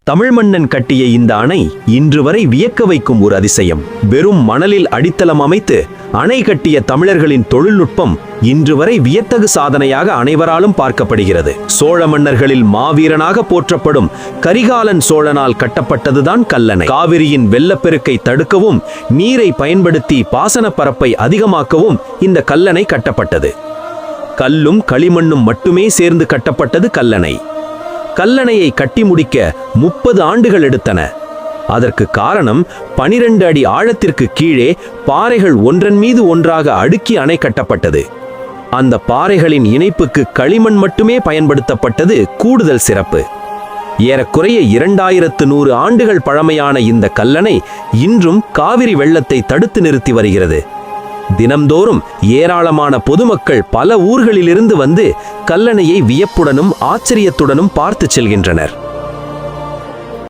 தமிழ் மன்னன் கட்டிய இந்த அணை இன்று வரை வியக்க வைக்கும் ஒரு அதிசயம். வெறும் மணலில் அடித்தளம் அமைத்து அணை கட்டிய தமிழர்களின் தொழில்நுட்பம் இன்று வரை வியத்தகு சாதனையாக அனைவராலும் பார்க்கப்படுகிறது. சோழ மன்னர்களில் மாவீரனாக போற்றப்படும் கரிகாலன் சோழனால் கட்டப்பட்டதுதான் கல்லணை. காவிரியின் வெள்ளப்பெருக்கை தடுக்கவும் நீரை பயன்படுத்தி பாசன பரப்பை அதிகமாக்கவும் இந்த கல்லணை கட்டப்பட்டது. கல்லும் களிமண்ணும் மட்டுமே சேர்ந்து கட்டப்பட்டது கல்லணை. கல்லணையை கட்டி முடிக்க 30 ஆண்டுகள் எடுத்தன. அதற்கு காரணம் 12 அடி ஆழத்திற்கு கீழே பாறைகள் ஒன்றன் மீது ஒன்றாக அடுக்கி அணை கட்டப்பட்டது. அந்த பாறைகளின் இணைப்புக்கு களிமண் மட்டுமே பயன்படுத்தப்பட்டது கூடுதல் சிறப்பு. ஏறக்குறைய 2100 ஆண்டுகள் பழமையான இந்த கல்லணை இன்றும் காவிரி வெள்ளத்தை தடுத்து நிறுத்தி வருகிறது. தினம்தோறும் ஏராளமான பொதுமக்கள் பல ஊர்களிலிருந்து வந்து கல்லணையை வியப்புடனும் ஆச்சரியத்துடனும் பார்த்து செல்கின்றனர்.